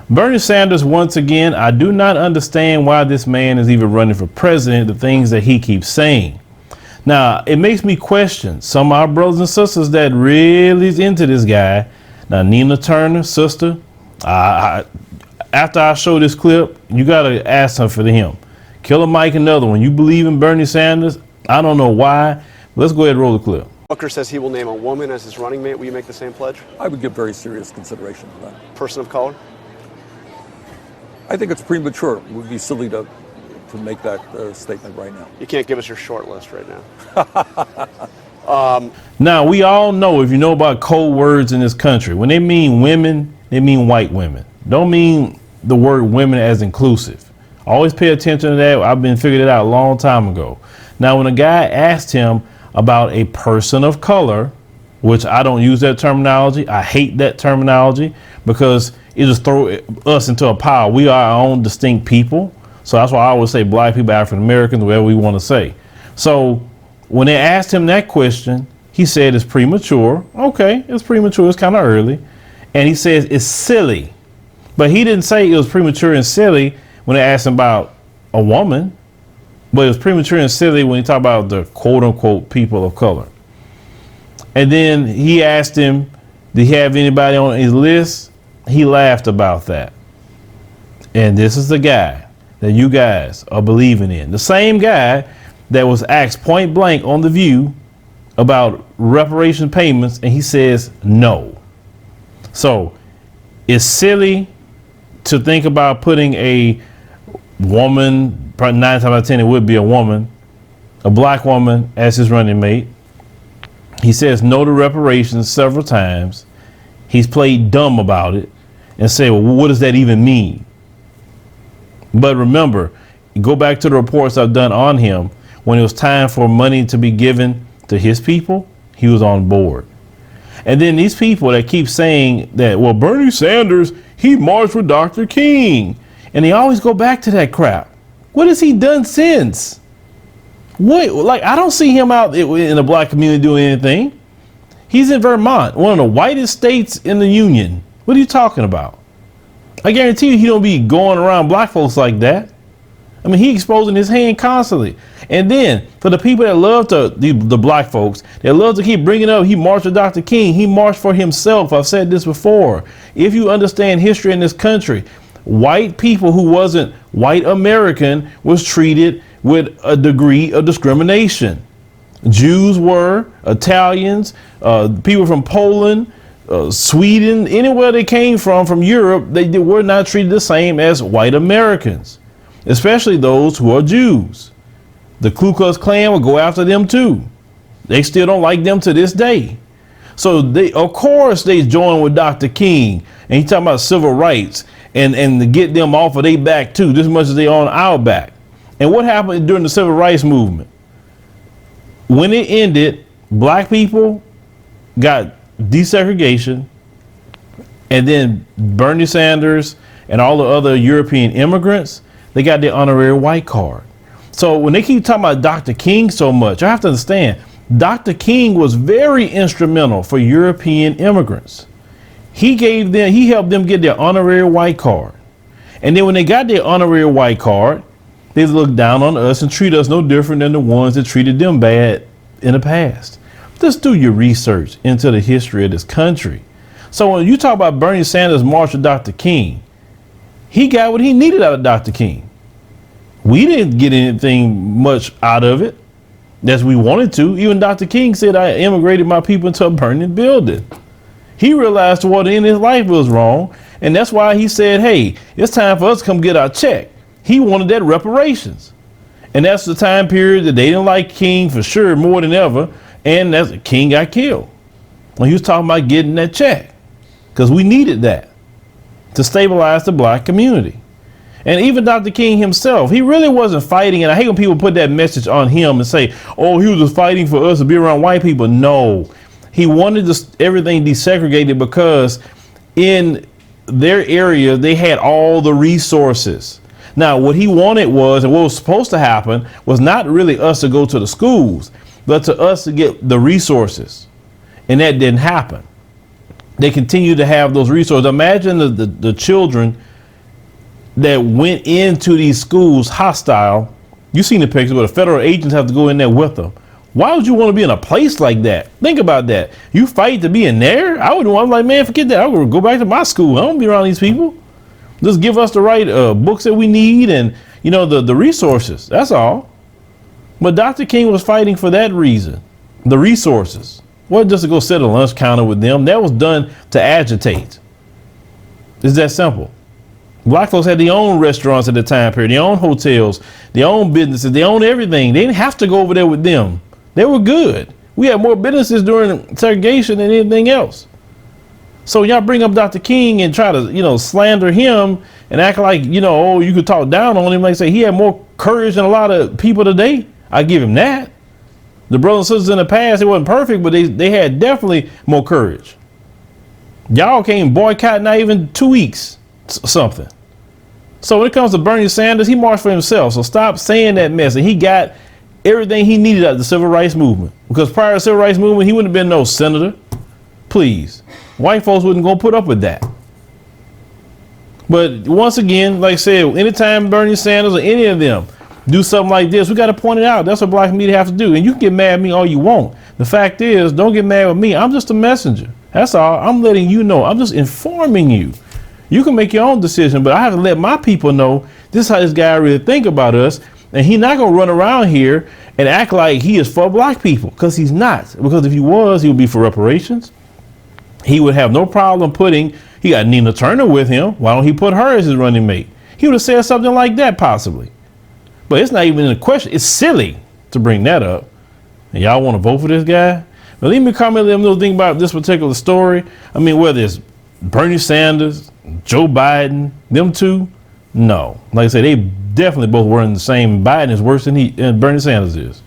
Bernie Sanders, once again, I do not understand why this man is even running for president, the things that he keeps saying. Now, it makes me question some of our brothers and sisters that really is into this guy. Now, Nina Turner, sister, after I show this clip, you got to ask something for him. Killer Mike, another one. You believe in Bernie Sanders? I don't know why. Let's go ahead and roll the clip. Booker says he will name a woman as his running mate. Will you make the same pledge? I would give very serious consideration to that. Person of color? I think it's premature. It would be silly to make that statement right now. You can't give us your short list right now. Now, we all know, if you know about code words in this country, when they mean women, they mean white women. Don't mean the word women as inclusive. Always pay attention to that. I've been figured it out a long time ago. Now, when a guy asked him about a person of color, which I don't use that terminology, I hate that terminology because it just throws us into a pile. We are our own distinct people. So that's why I always say black people, African Americans, whatever we want to say. So when they asked him that question, he said it's premature. Okay, it's premature. It's kind of early. And he says it's silly. But he didn't say it was premature and silly when they asked him about a woman. But it was premature and silly when he talked about the quote unquote people of color. And then he asked him, did he have anybody on his list? He laughed about that. And this is the guy that you guys are believing in. The same guy that was asked point blank on The View about reparation payments, and he says no. So it's silly to think about putting a woman, probably 9 times out of 10 it would be a woman, a black woman as his running mate. He says no to reparations several times. He's played dumb about it and say, well, what does that even mean? But remember, go back to the reports I've done on him. When it was time for money to be given to his people, he was on board. And then these people that keep saying that, well, Bernie Sanders, he marched with Dr. King. And they always go back to that crap. What has he done since? What? Like, I don't see him out in the black community doing anything. He's in Vermont, one of the whitest states in the union. What are you talking about? I guarantee you he don't be going around black folks like that. I mean, he exposing his hand constantly. And then for the people that love the black folks, that love to keep bringing up, he marched with Dr. King. He marched for himself. I've said this before. If you understand history in this country, white people who wasn't white American was treated with a degree of discrimination. Jews were, Italians, people from Poland, Sweden, anywhere they came from Europe, they were not treated the same as white Americans, especially those who are Jews. The Ku Klux Klan will go after them too. They still don't like them to this day. So they, of course, they joined with Dr. King, and he's talking about civil rights and to get them off of their back too, just as much as they on our back. And what happened during the civil rights movement? When it ended, black people got desegregation, and then Bernie Sanders and all the other European immigrants, they got their honorary white card. So when they keep talking about Dr. King so much, I have to understand, Dr. King was very instrumental for European immigrants. He helped them get their honorary white card. And then when they got their honorary white card, they look down on us and treat us no different than the ones that treated them bad in the past. Just do your research into the history of this country. So when you talk about Bernie Sanders march with Dr. King, he got what he needed out of Dr. King. We didn't get anything much out of it as we wanted to. Even Dr. King said, I immigrated my people into a burning building. He realized toward the end of his life was wrong. And that's why he said, hey, it's time for us to come get our check. He wanted that reparations. And that's the time period that they didn't like King for sure more than ever. And that's King got killed when he was talking about getting that check, because we needed that to stabilize the black community. And even Dr. King himself, he really wasn't fighting. And I hate when people put that message on him and say, oh, he was just fighting for us to be around white people. No, he wanted everything desegregated because in their area, they had all the resources. Now, what he wanted was, and what was supposed to happen was not really us to go to the schools, but to us to get the resources. And that didn't happen. They continue to have those resources. Imagine the children that went into these schools hostile. You seen the pictures where the federal agents have to go in there with them. Why would you want to be in a place like that? Think about that. You fight to be in there? I would want, like, man, forget that. I would go back to my school. I don't be around these people. Just give us the right books that we need and, you know, the resources. That's all. But Dr. King was fighting for that reason. The resources. Wasn't just to go sit at a lunch counter with them. That was done to agitate. It's that simple. Black folks had their own restaurants at the time period, their own hotels, their own businesses, their own everything. They didn't have to go over there with them. They were good. We had more businesses during segregation than anything else. So y'all bring up Dr. King and try to, you know, slander him and act like, you know, oh, you could talk down on him. Like say he had more courage than a lot of people today. I give him that. The brothers and sisters in the past, it wasn't perfect, but they had definitely more courage. Y'all came boycott not even 2 weeks, something. So when it comes to Bernie Sanders, he marched for himself. So stop saying that mess. And he got everything he needed out of the civil rights movement. Because prior to the civil rights movement, he wouldn't have been no senator. Please. White folks wouldn't go put up with that. But once again, like I said, anytime Bernie Sanders or any of them do something like this, we got to point it out. That's what black media have to do. And you can get mad at me all you want. The fact is, don't get mad with me. I'm just a messenger. That's all. I'm letting you know. I'm just informing you. You can make your own decision, but I have to let my people know this is how this guy really think about us. And he's not going to run around here and act like he is for black people, because he's not. Because if he was, he would be for reparations. He would have no problem he got Nina Turner with him. Why don't he put her as his running mate? He would have said something like that possibly. But it's not even in the question. It's silly to bring that up. And y'all want to vote for this guy? But leave me a comment, let them know what you think about this particular story. I mean, whether it's Bernie Sanders, Joe Biden, them two, no. Like I said, they definitely both were in the same. Biden is worse than Bernie Sanders is.